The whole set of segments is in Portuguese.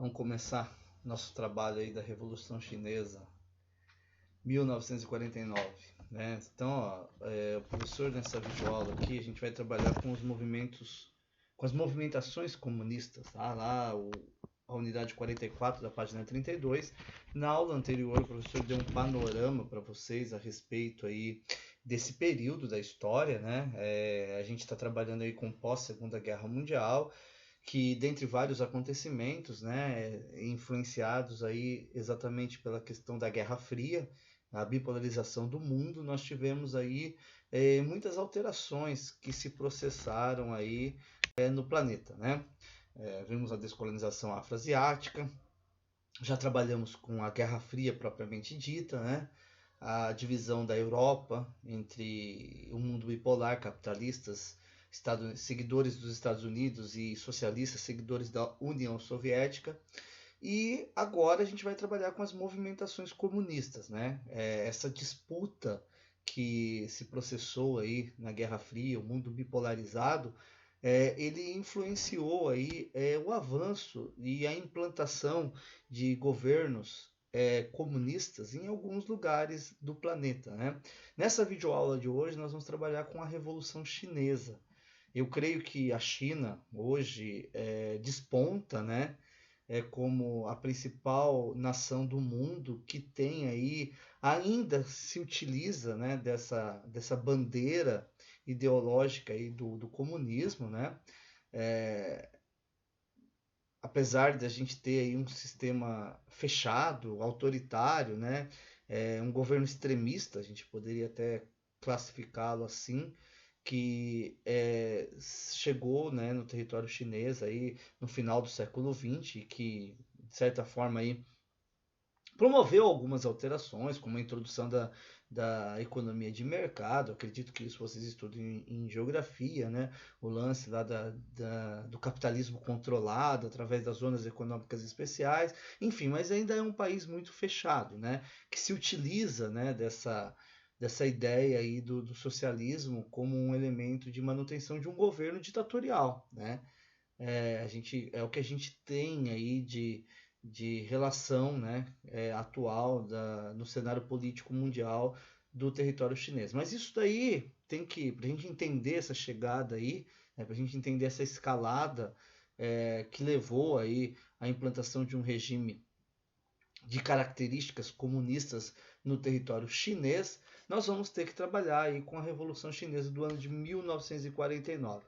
Vamos começar nosso trabalho aí da Revolução Chinesa, 1949, né? Então, o professor nessa videoaula aqui, a gente vai trabalhar com os movimentos, com as movimentações comunistas, tá? A unidade 44 da página 32. Na aula anterior, o professor deu um panorama para vocês a respeito aí desse período da história, né? A gente está trabalhando aí com pós-Segunda Guerra Mundial, que dentre vários acontecimentos, né, influenciados aí exatamente pela questão da Guerra Fria, a bipolarização do mundo, nós tivemos aí muitas alterações que se processaram aí no planeta, né? Vimos a descolonização afroasiática, já trabalhamos com a Guerra Fria propriamente dita, né? A divisão da Europa entre o mundo bipolar, capitalistas, seguidores dos Estados Unidos, e socialistas, seguidores da União Soviética. E agora a gente vai trabalhar com as movimentações comunistas, né? Essa disputa que se processou aí na Guerra Fria, o mundo bipolarizado, ele influenciou aí o avanço e a implantação de governos comunistas em alguns lugares do planeta, né? Nessa videoaula de hoje nós vamos trabalhar com a Revolução Chinesa. Eu creio que a China hoje desponta, né? Como a principal nação do mundo que tem aí, ainda se utiliza, né, dessa bandeira ideológica aí do comunismo, né? É, Apesar de a gente ter aí um sistema fechado, autoritário, né? Um governo extremista, a gente poderia até classificá-lo assim, que chegou, né, no território chinês aí no final do século XX, que de certa forma aí promoveu algumas alterações, como a introdução da economia de mercado. Acredito que isso vocês estudam em geografia, né? O lance lá do capitalismo controlado através das zonas econômicas especiais, enfim, mas ainda é um país muito fechado, né? Que se utiliza, né, dessa ideia aí do socialismo como um elemento de manutenção de um governo ditatorial, né? É o que a gente tem aí de relação, né, atual no cenário político mundial do território chinês. Mas isso daí tem que, para a gente entender essa chegada aí, né, para a gente entender essa escalada que levou aí à implantação de um regime de características comunistas no território chinês, nós vamos ter que trabalhar aí com a Revolução Chinesa do ano de 1949.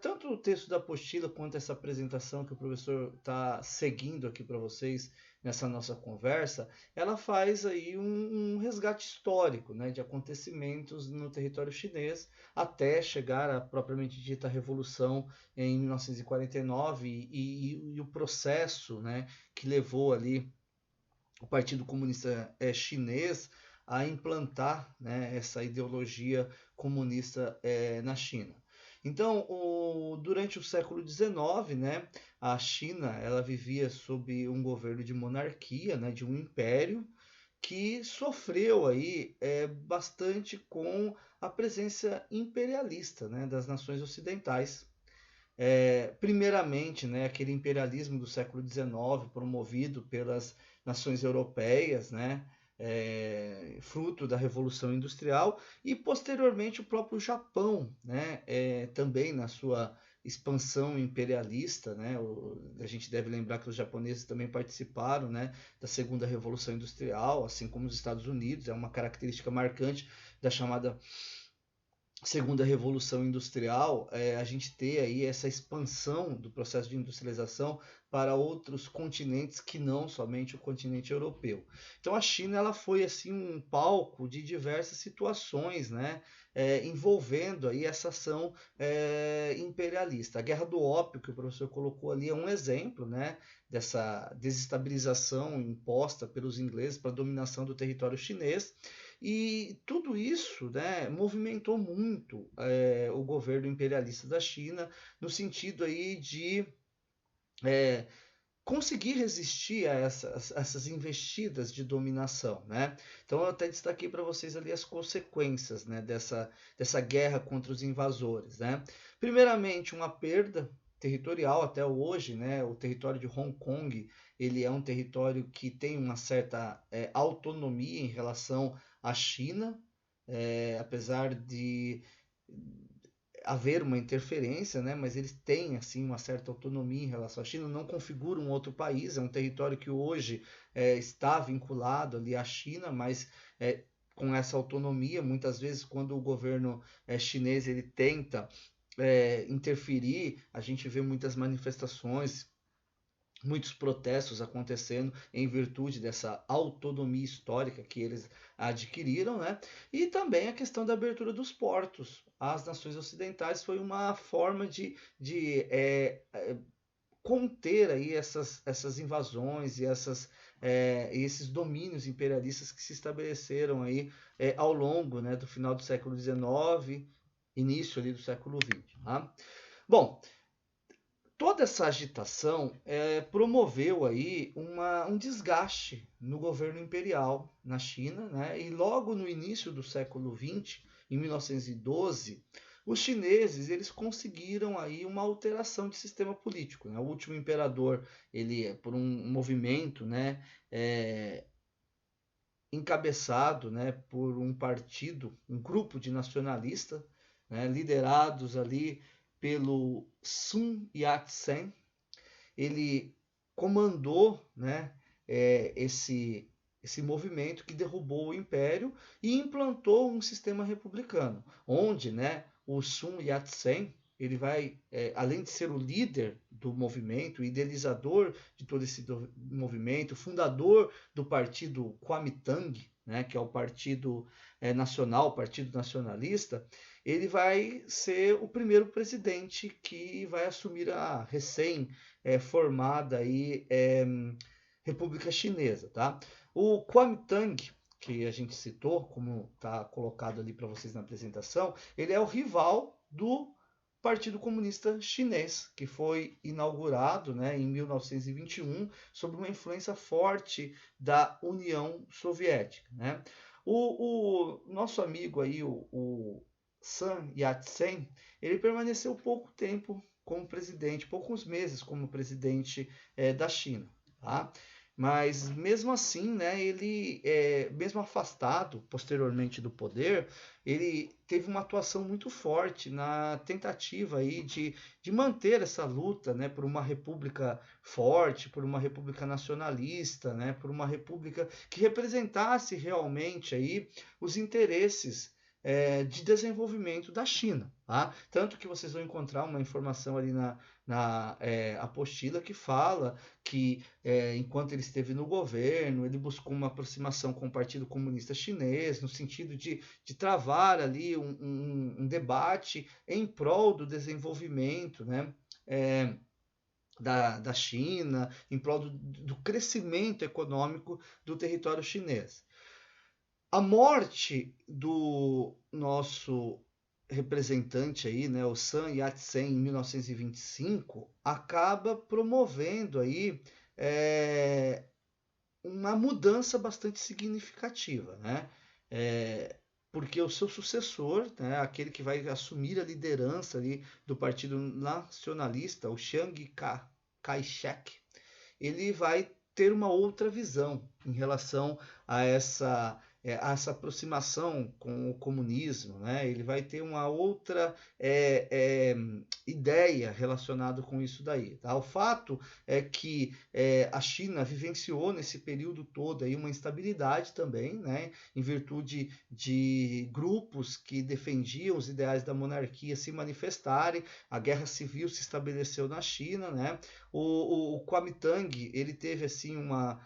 Tanto o texto da apostila quanto essa apresentação que o professor está seguindo aqui para vocês nessa nossa conversa, ela faz aí um resgate histórico, né, de acontecimentos no território chinês até chegar à propriamente dita Revolução em 1949 e o processo, né, que levou ali o Partido Comunista Chinês a implantar, né, essa ideologia comunista na China. Então, durante o século XIX, né, a China ela vivia sob um governo de monarquia, né, de um império que sofreu aí bastante com a presença imperialista, né, das nações ocidentais. Primeiramente, né, aquele imperialismo do século XIX promovido pelas nações europeias, né, fruto da Revolução Industrial, e posteriormente o próprio Japão, né, também na sua expansão imperialista, né, a gente deve lembrar que os japoneses também participaram, né, da segunda Revolução Industrial, assim como os Estados Unidos. É uma característica marcante da chamada segunda revolução industrial, a gente ter aí essa expansão do processo de industrialização para outros continentes que não somente o continente europeu. Então a China ela foi assim um palco de diversas situações, né, envolvendo aí essa ação imperialista. A Guerra do Ópio que o professor colocou ali é um exemplo, né, dessa desestabilização imposta pelos ingleses para a dominação do território chinês. E tudo isso, né, movimentou muito o governo imperialista da China no sentido aí de é, conseguir resistir a essas investidas de dominação, né? Então eu até destaquei para vocês ali as consequências, né, dessa guerra contra os invasores, né? Primeiramente, uma perda territorial até hoje, né? O território de Hong Kong, ele é um território que tem uma certa autonomia em relação à China, apesar de haver uma interferência, né? Mas eles têm assim uma certa autonomia em relação à China, não configura um outro país, é um território que hoje está vinculado ali à China, mas com essa autonomia, muitas vezes quando o governo chinês ele tenta interferir, a gente vê muitas manifestações, muitos protestos acontecendo em virtude dessa autonomia histórica que eles adquiriram, né? E também a questão da abertura dos portos às nações ocidentais foi uma forma de conter aí essas invasões e esses domínios imperialistas que se estabeleceram aí ao longo, né, do final do século XIX, início ali do século XX. Tá? Bom, toda essa agitação promoveu aí um desgaste no governo imperial na China, né? E logo no início do século XX, em 1912, os chineses eles conseguiram aí uma alteração de sistema político. Né? O último imperador, ele por um movimento, né, encabeçado, né, por um partido, um grupo de nacionalistas, né, liderados ali pelo Sun Yat-sen, ele comandou, né, esse movimento que derrubou o império e implantou um sistema republicano, onde, né, o Sun Yat-sen ele vai, além de ser o líder do movimento, o idealizador de todo esse movimento, fundador do partido Kuomintang, né, que é o partido nacional, o partido nacionalista, ele vai ser o primeiro presidente que vai assumir a recém-formada República Chinesa. Tá? O Kuomintang, que a gente citou, como está colocado ali para vocês na apresentação, ele é o rival do Partido Comunista Chinês, que foi inaugurado, né, em 1921, sob uma influência forte da União Soviética. Né? O nosso amigo aí, o Sun Yat-sen, ele permaneceu pouco tempo como presidente, poucos meses como presidente da China. Tá? Mas mesmo assim, né, ele, mesmo afastado posteriormente do poder, ele teve uma atuação muito forte na tentativa aí de manter essa luta, né, por uma república forte, por uma república nacionalista, né, por uma república que representasse realmente aí os interesses de desenvolvimento da China. Tá? Tanto que vocês vão encontrar uma informação ali na apostila que fala que enquanto ele esteve no governo, ele buscou uma aproximação com o Partido Comunista Chinês, no sentido de travar ali um debate em prol do desenvolvimento, né? Da China, em prol do crescimento econômico do território chinês. A morte do nosso representante aí, né, o Sun Yat-sen, em 1925, acaba promovendo aí uma mudança bastante significativa, né? Porque o seu sucessor, né, aquele que vai assumir a liderança ali do Partido Nacionalista, o Chiang Kai-shek, ele vai ter uma outra visão em relação a essa aproximação com o comunismo, né? Ele vai ter uma outra ideia relacionada com isso daí. Tá? O fato é que a China vivenciou nesse período todo aí uma instabilidade também, né? Em virtude de grupos que defendiam os ideais da monarquia se manifestarem, a guerra civil se estabeleceu na China, né? O Kuomintang ele teve assim uma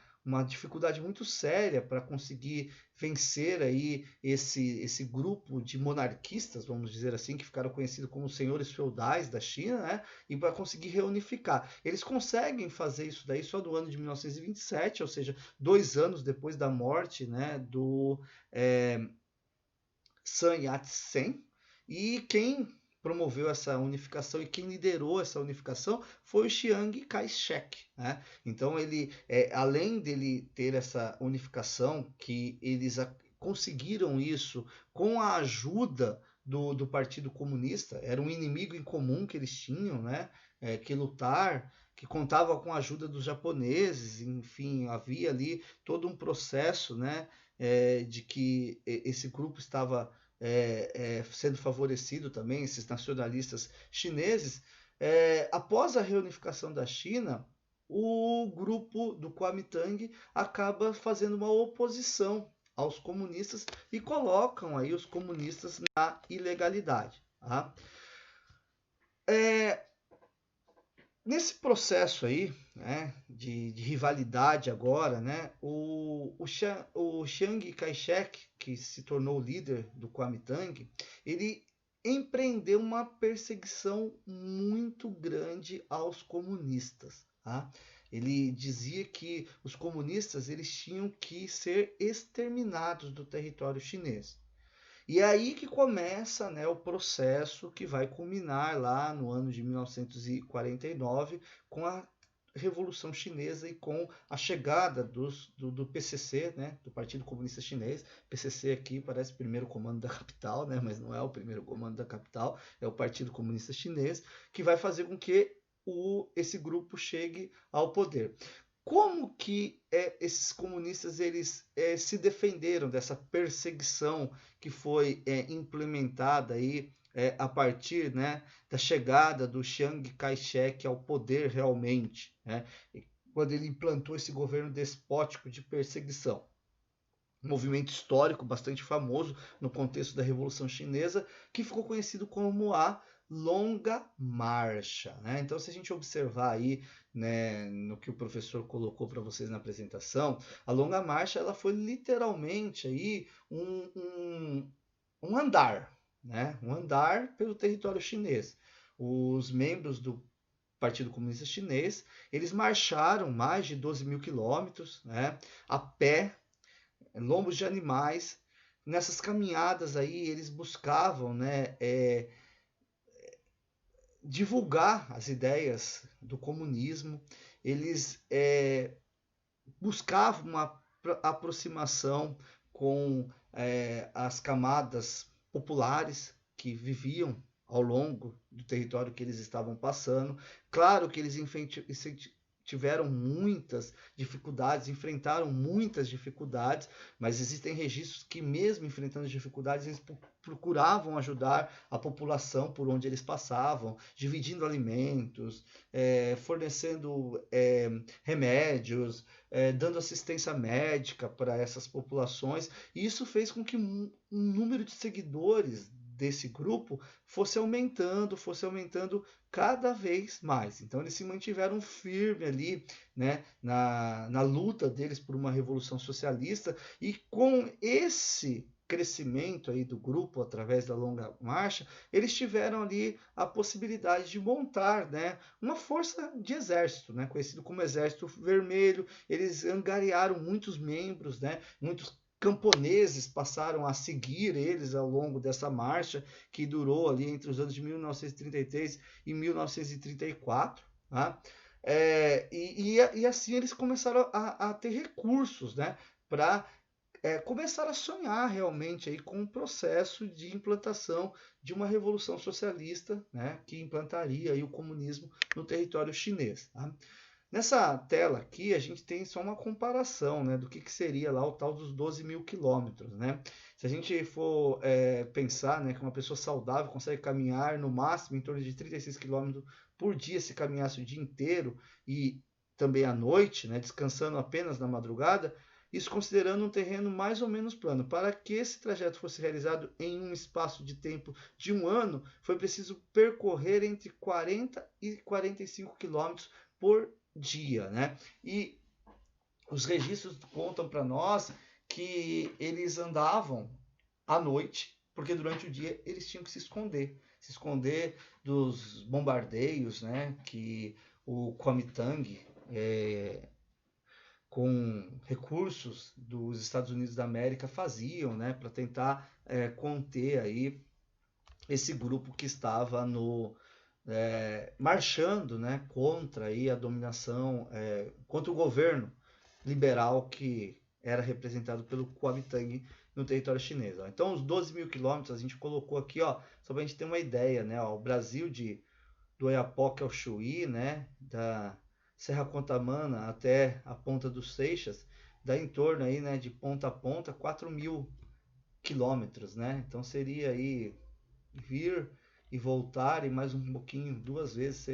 dificuldade muito séria para conseguir vencer aí esse grupo de monarquistas, vamos dizer assim, que ficaram conhecidos como os senhores feudais da China, né? E para conseguir reunificar. Eles conseguem fazer isso daí só do ano de 1927, ou seja, 2 anos depois da morte, né, do Sun Yat-sen, e quem promoveu essa unificação e quem liderou essa unificação foi o Chiang Kai-shek. Né? Então, ele, além dele ter essa unificação, que eles conseguiram isso com a ajuda do Partido Comunista, era um inimigo em comum que eles tinham, né? que lutar, que contava com a ajuda dos japoneses, enfim, havia ali todo um processo, né, de que esse grupo estava sendo favorecido também, esses nacionalistas chineses. Após a reunificação da China, o grupo do Kuomintang acaba fazendo uma oposição aos comunistas e colocam aí os comunistas na ilegalidade. Tá? Nesse processo aí, né, de rivalidade agora, né, o Chiang Kai-shek, que se tornou líder do Kuomintang, ele empreendeu uma perseguição muito grande aos comunistas. Tá? Ele dizia que os comunistas eles tinham que ser exterminados do território chinês. E é aí que começa, né, o processo que vai culminar lá no ano de 1949 com a Revolução Chinesa e com a chegada do PCC, né, do Partido Comunista Chinês. PCC aqui parece primeiro comando da capital, né, mas não é o primeiro comando da capital, é o Partido Comunista Chinês, que vai fazer com que esse grupo chegue ao poder. Como que esses comunistas eles se defenderam dessa perseguição que foi implementada aí a partir, né, da chegada do Chiang Kai-shek ao poder realmente, né, quando ele implantou esse governo despótico de perseguição? Um movimento histórico bastante famoso no contexto da Revolução Chinesa, que ficou conhecido como a Longa Marcha. Né? Então, se a gente observar aí, né, no que o professor colocou para vocês na apresentação, a Longa Marcha ela foi literalmente aí um andar, né? Um andar pelo território chinês. Os membros do Partido Comunista Chinês, eles marcharam mais de 12 mil quilômetros, né, a pé, lombos de animais. Nessas caminhadas aí, eles buscavam, né, divulgar as ideias do comunismo, eles buscavam uma aproximação com as camadas populares que viviam ao longo do território que eles estavam passando. Claro que eles tiveram muitas dificuldades, enfrentaram muitas dificuldades, mas existem registros que mesmo enfrentando dificuldades, eles procuravam ajudar a população por onde eles passavam, dividindo alimentos, fornecendo remédios, dando assistência médica para essas populações, e isso fez com que um número de seguidores desse grupo fosse aumentando cada vez mais. Então eles se mantiveram firmes ali, né, na luta deles por uma revolução socialista, e com esse crescimento aí do grupo através da Longa Marcha, eles tiveram ali a possibilidade de montar, né, uma força de exército, né, conhecido como Exército Vermelho. Eles angariaram muitos membros, né, muitos camponeses passaram a seguir eles ao longo dessa marcha, que durou ali entre os anos de 1933 e 1934. Tá? E assim eles começaram a ter recursos, né, para começar a sonhar realmente aí com um processo de implantação de uma revolução socialista, né, que implantaria aí o comunismo no território chinês. Tá? Nessa tela aqui, a gente tem só uma comparação, né, do que seria lá o tal dos 12 mil quilômetros. Né? Se a gente for pensar, né, que uma pessoa saudável consegue caminhar no máximo em torno de 36 quilômetros por dia, se caminhasse o dia inteiro e também à noite, né, descansando apenas na madrugada, isso considerando um terreno mais ou menos plano. Para que esse trajeto fosse realizado em um espaço de tempo de um ano, foi preciso percorrer entre 40 e 45 quilômetros por dia, né? E os registros contam para nós que eles andavam à noite, porque durante o dia eles tinham que se esconder dos bombardeios, né? Que o Kuomintang, com recursos dos Estados Unidos da América, faziam, né? Para tentar conter aí esse grupo que estava marchando, né, contra aí a dominação, contra o governo liberal que era representado pelo Kuomintang no território chinês. Ó. Então, os 12 mil quilômetros a gente colocou aqui, ó, só para a gente ter uma ideia, né, ó, o Brasil de do Oiapoque ao Chuí, né, da Serra Contamana até a Ponta dos Seixas, dá em torno aí, né, de ponta a ponta 4.000 quilômetros, né? Então seria aí vir e voltar e mais um pouquinho, 2 vezes,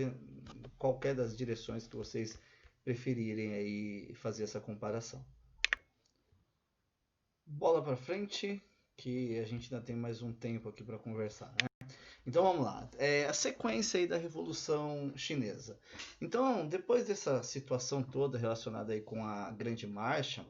qualquer das direções que vocês preferirem aí fazer essa comparação. Bola para frente, que a gente ainda tem mais um tempo aqui para conversar, né? Então vamos lá, a sequência aí da Revolução Chinesa. Então, depois dessa situação toda relacionada aí com a Grande Marcha,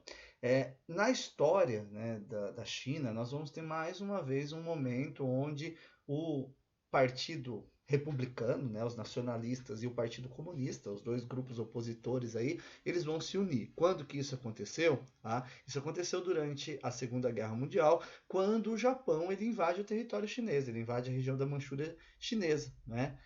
na história, né, da China, nós vamos ter mais uma vez um momento onde o Partido Republicano, né, os nacionalistas e o Partido Comunista, os dois grupos opositores aí, eles vão se unir. Quando que isso aconteceu? Isso aconteceu durante a Segunda Guerra Mundial, quando o Japão ele invade o território chinês, ele invade a região da Manchúria chinesa, né?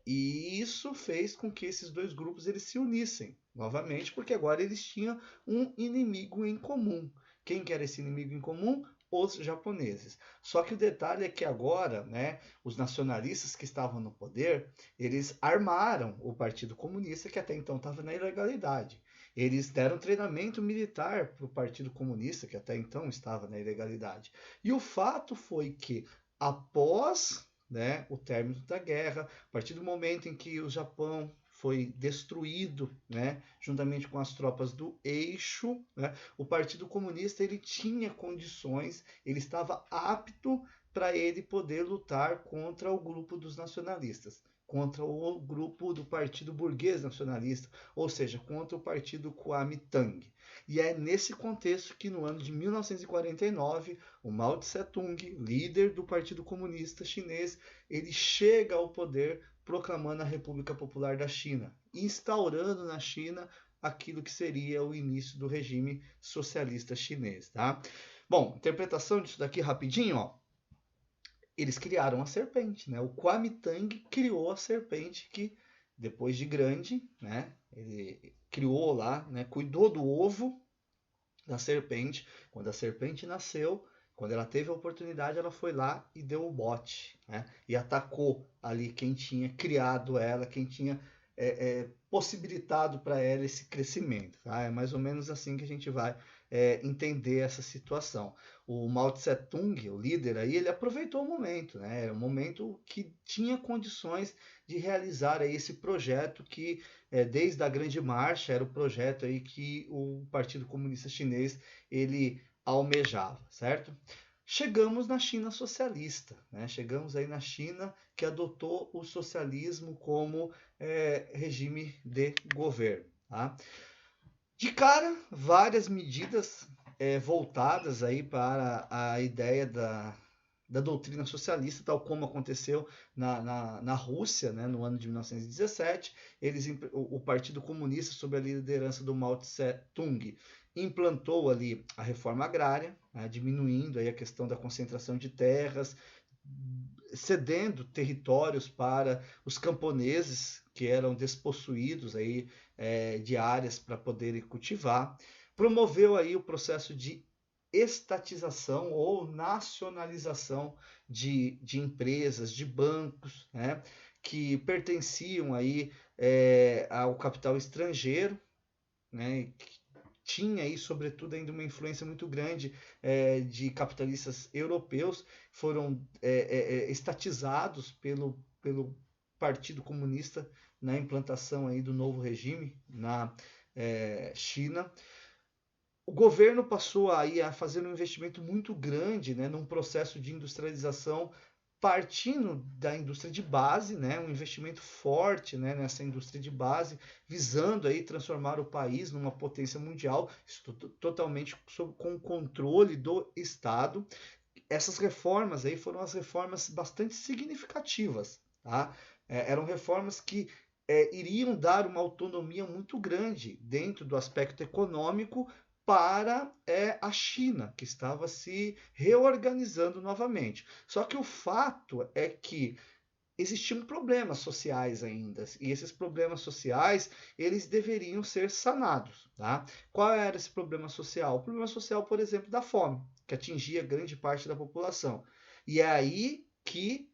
E isso fez com que esses dois grupos eles se unissem novamente, porque agora eles tinham um inimigo em comum. Quem que era esse inimigo em comum? Os japoneses. Só que o detalhe é que agora, né, os nacionalistas que estavam no poder, eles armaram o Partido Comunista, que até então estava na ilegalidade. Eles deram treinamento militar para o Partido Comunista, que até então estava na ilegalidade. E o fato foi que, após, né, o término da guerra, a partir do momento em que o Japão foi destruído, né, juntamente com as tropas do Eixo, né, o Partido Comunista ele tinha condições, ele estava apto para ele poder lutar contra o grupo dos nacionalistas, contra o grupo do Partido Burguês Nacionalista, ou seja, contra o Partido Kuomintang. E é nesse contexto que no ano de 1949, o Mao Tse-tung, líder do Partido Comunista Chinês, ele chega ao poder proclamando a República Popular da China, instaurando na China aquilo que seria o início do regime socialista chinês, tá? Bom, interpretação disso daqui rapidinho, ó. Eles criaram a serpente, né? O Kuomintang criou a serpente que, depois de grande, né? Ele criou lá, né? Cuidou do ovo da serpente. Quando a serpente nasceu, quando ela teve a oportunidade, ela foi lá e deu o bote, né? E atacou ali quem tinha criado ela, quem tinha possibilitado para ela esse crescimento. Tá? É mais ou menos assim que a gente vai entender essa situação. O Mao Tse-tung, o líder aí, ele aproveitou o momento, né? Era um momento que tinha condições de realizar aí esse projeto que, desde a Grande Marcha, era o projeto aí que o Partido Comunista Chinês ele almejava, certo? Chegamos na China socialista, né? Chegamos aí na China que adotou o socialismo como regime de governo. Tá? De cara, várias medidas voltadas aí para a ideia da doutrina socialista, tal como aconteceu na Rússia, né, no ano de 1917. O Partido Comunista, sob a liderança do Mao Tse-tung, implantou ali a reforma agrária, né, diminuindo aí a questão da concentração de terras, cedendo territórios para os camponeses que eram despossuídos aí, de áreas para poderem cultivar. Promoveu aí o processo de estatização ou nacionalização de empresas, de bancos, né, que pertenciam aí, ao capital estrangeiro, né, que tinha aí, sobretudo, ainda uma influência muito grande de capitalistas europeus, foram estatizados pelo Partido Comunista na implantação aí do novo regime na China. O governo passou aí a fazer um investimento muito grande, né, num processo de industrialização partindo da indústria de base, né, um investimento forte, né, nessa indústria de base, visando aí transformar o país numa potência mundial, totalmente com o controle do Estado. Essas reformas aí foram as reformas bastante significativas, tá? Eram reformas que iriam dar uma autonomia muito grande dentro do aspecto econômico para a China, que estava se reorganizando novamente. Só que o fato é que existiam problemas sociais ainda, e esses problemas sociais, eles deveriam ser sanados, tá? Qual era esse problema social? O problema social, por exemplo, da fome, que atingia grande parte da população. E é aí que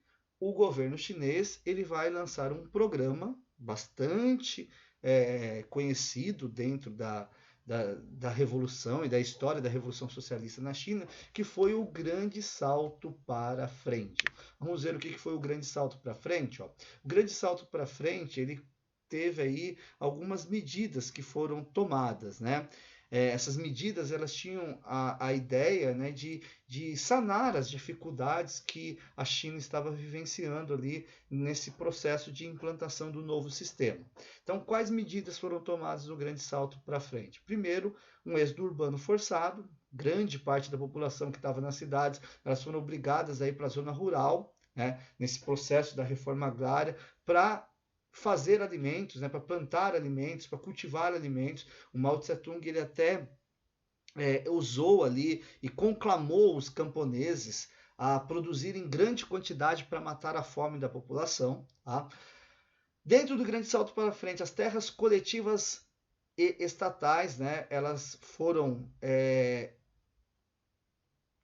o governo chinês ele vai lançar um programa bastante conhecido dentro da Revolução e da história da Revolução Socialista na China, que foi o Grande Salto para Frente. Vamos ver o que foi o Grande Salto para Frente. Ó. O Grande Salto para Frente ele teve aí algumas medidas que foram tomadas, né? Essas medidas elas tinham a ideia, né, de sanar as dificuldades que a China estava vivenciando ali nesse processo de implantação do novo sistema. Então, quais medidas foram tomadas no Grande Salto para frente? Primeiro, um êxodo urbano forçado, grande parte da população que estava nas cidades, elas foram obrigadas a ir para a zona rural, né, nesse processo da reforma agrária, para fazer alimentos, né, para plantar alimentos, para cultivar alimentos. O Mao Tse Tung ele até usou ali e conclamou os camponeses a produzir em grande quantidade para matar a fome da população. Tá? Dentro do Grande Salto para Frente, as terras coletivas e estatais, né, elas foram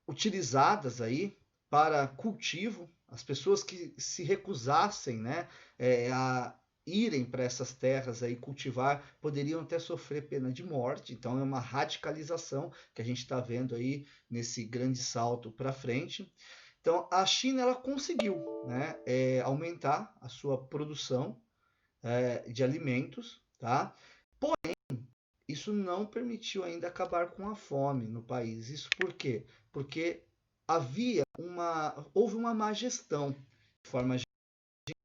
utilizadas aí para cultivo. As pessoas que se recusassem, né, a irem para essas terras aí cultivar poderiam até sofrer pena de morte. Então é uma radicalização que a gente está vendo aí nesse grande salto para frente. Então a China ela conseguiu, né, aumentar a sua produção de alimentos, tá? Porém, isso não permitiu ainda acabar com a fome no país. Isso por quê? Porque houve uma má gestão. De forma geral,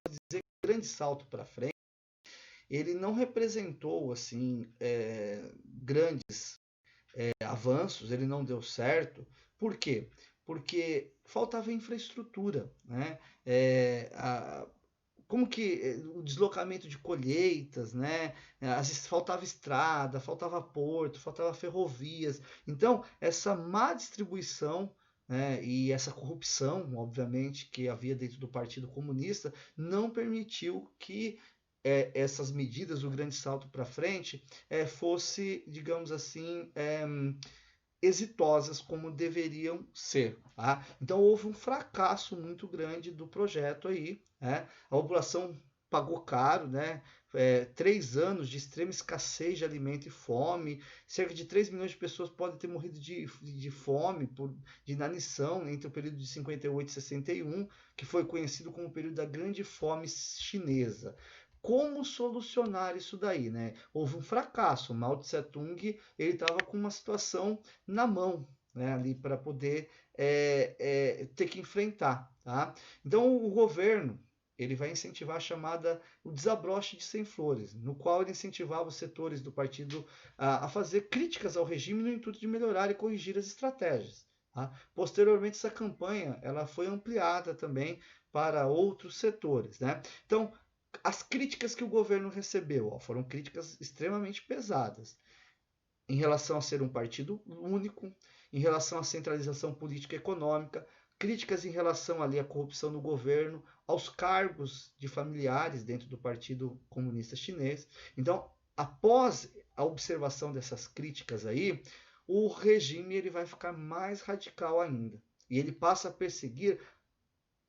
dizer que o grande salto para frente, ele não representou assim grandes avanços, ele não deu certo. Por quê? Porque faltava infraestrutura, né? Como que o deslocamento de colheitas, né? Faltava estrada, faltava porto, faltava ferrovias. Então, essa má distribuição, né, e essa corrupção, obviamente, que havia dentro do Partido Comunista, não permitiu que essas medidas, o grande salto para frente, fosse, digamos assim, exitosas como deveriam ser. Tá? Então houve um fracasso muito grande do projeto aí. Né? A população pagou caro, né? 3 anos de extrema escassez de alimento e fome, cerca de 3 milhões de pessoas podem ter morrido de fome, de inanição, entre o período de 58 e 61, que foi conhecido como o período da Grande Fome Chinesa. Como solucionar isso daí, né? Houve um fracasso. O Mao Tse Tung ele estava com uma situação na mão, né, ali para poder ter que enfrentar, tá? Então o governo ele vai incentivar o desabroche de 100 flores, no qual ele incentivava os setores do partido a fazer críticas ao regime no intuito de melhorar e corrigir as estratégias. Tá? Posteriormente, essa campanha ela foi ampliada também para outros setores. Né? Então, as críticas que o governo recebeu foram críticas extremamente pesadas em relação a ser um partido único, em relação à centralização política e econômica, críticas em relação ali à corrupção no governo, aos cargos de familiares dentro do Partido Comunista Chinês. Então, após a observação dessas críticas aí, o regime ele vai ficar mais radical ainda. E ele passa a perseguir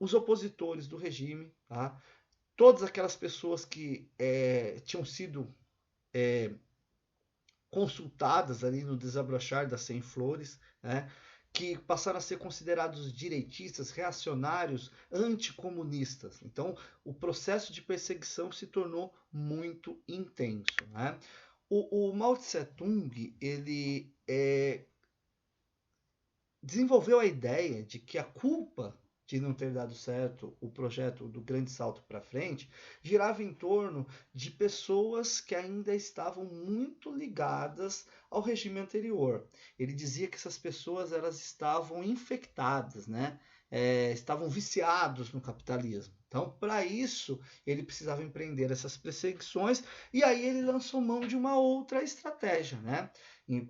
os opositores do regime, tá? Todas aquelas pessoas que tinham sido consultadas ali no desabrochar das 100 flores, né, que passaram a ser considerados direitistas, reacionários, anticomunistas. Então, o processo de perseguição se tornou muito intenso. Né? O Mao Tse Tung ele desenvolveu a ideia de que a culpa de não ter dado certo o projeto do Grande Salto para Frente, girava em torno de pessoas que ainda estavam muito ligadas ao regime anterior. Ele dizia que essas pessoas elas estavam infectadas, né? Estavam viciados no capitalismo. Então, para isso, ele precisava empreender essas perseguições e aí ele lançou mão de uma outra estratégia, né?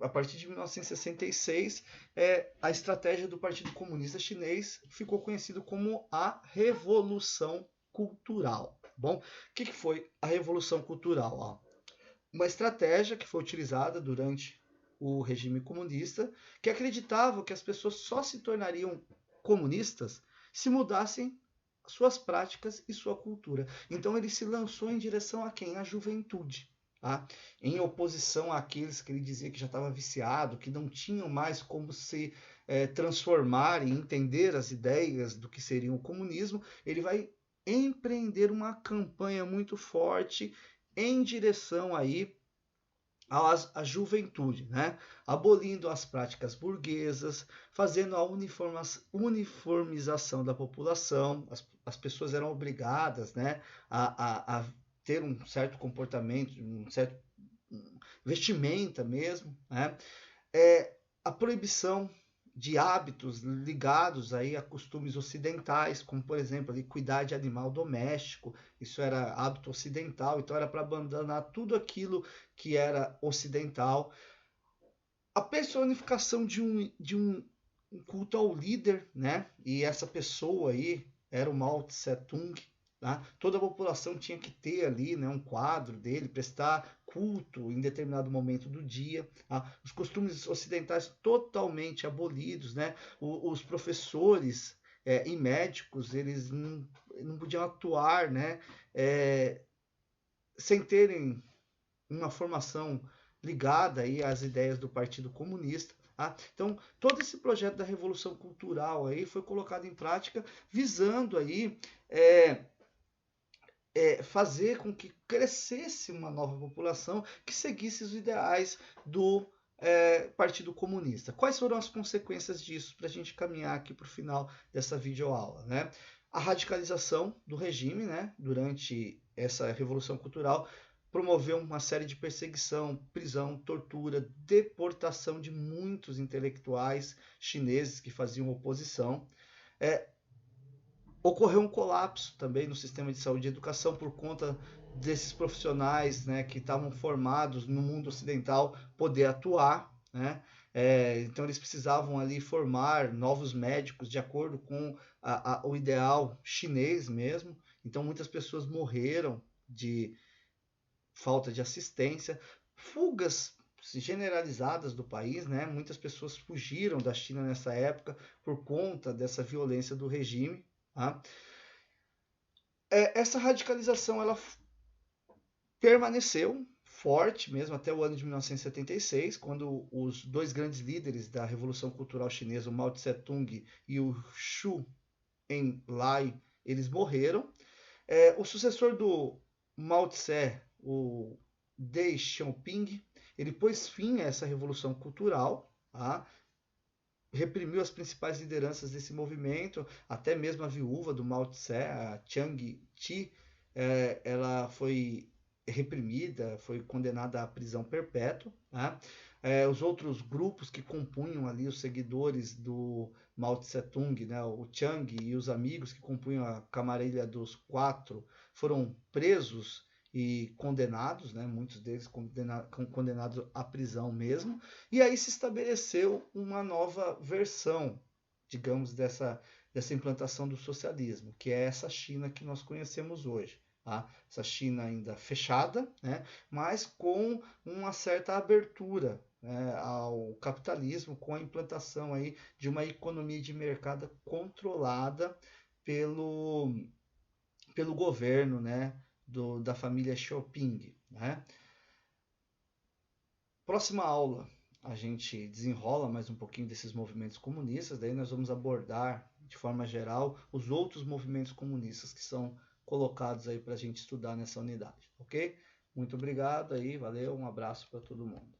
A partir de 1966, a estratégia do Partido Comunista Chinês ficou conhecido como a Revolução Cultural. Bom, o que foi a Revolução Cultural? Uma estratégia que foi utilizada durante o regime comunista, que acreditava que as pessoas só se tornariam comunistas se mudassem suas práticas e sua cultura. Então ele se lançou em direção a quem? A juventude. Tá? Em oposição àqueles que ele dizia que já estava viciado, que não tinham mais como se transformar e entender as ideias do que seria o comunismo, ele vai empreender uma campanha muito forte em direção aí à juventude, né? Abolindo as práticas burguesas, fazendo a uniformização da população, as pessoas eram obrigadas, né, a ter um certo comportamento, um certo vestimenta mesmo, né? A proibição de hábitos ligados aí a costumes ocidentais, como por exemplo ali, cuidar de animal doméstico, isso era hábito ocidental, então era para abandonar tudo aquilo que era ocidental. A personificação de um culto ao líder, né? E essa pessoa aí era o Mao Tse Tung. Tá? Toda a população tinha que ter ali, né, um quadro dele, prestar culto em determinado momento do dia. Tá? Os costumes ocidentais totalmente abolidos. Né? Os professores e médicos eles não podiam atuar, né, sem terem uma formação ligada aí às ideias do Partido Comunista. Tá? Então, todo esse projeto da Revolução Cultural aí foi colocado em prática visando aí fazer com que crescesse uma nova população que seguisse os ideais do Partido Comunista. Quais foram as consequências disso para a gente caminhar aqui para o final dessa videoaula? Né? A radicalização do regime, né, durante essa Revolução Cultural, promoveu uma série de perseguição, prisão, tortura, deportação de muitos intelectuais chineses que faziam oposição. Ocorreu um colapso também no sistema de saúde e educação por conta desses profissionais, né, que estavam formados no mundo ocidental poder atuar, né? Então eles precisavam ali formar novos médicos de acordo com o ideal chinês mesmo. Então muitas pessoas morreram de falta de assistência, fugas generalizadas do país, né? Muitas pessoas fugiram da China nessa época por conta dessa violência do regime. Tá? Essa radicalização ela permaneceu forte mesmo até o ano de 1976, quando os dois grandes líderes da Revolução Cultural Chinesa, o Mao Tse Tung e o Xu Enlai, eles morreram. O sucessor do Mao Tse, o Deng Xiaoping, ele pôs fim a essa revolução cultural, tá? Reprimiu as principais lideranças desse movimento, até mesmo a viúva do Mao Tse, a Chiang Ti, ela foi reprimida, foi condenada à prisão perpétua. Tá? Os outros grupos que compunham ali os seguidores do Mao Tse Tung, né, o Chiang e os amigos que compunham a camarilha dos quatro, foram presos e condenados, né, muitos deles condenados à prisão mesmo, e aí se estabeleceu uma nova versão, digamos, dessa implantação do socialismo, que é essa China que nós conhecemos hoje. Tá? Essa China ainda fechada, né, mas com uma certa abertura, né, ao capitalismo, com a implantação aí de uma economia de mercado controlada pelo governo, né, da família Xiaoping. Né? Próxima aula, a gente desenrola mais um pouquinho desses movimentos comunistas, daí nós vamos abordar, de forma geral, os outros movimentos comunistas que são colocados aí para a gente estudar nessa unidade, ok? Muito obrigado aí, valeu, um abraço para todo mundo.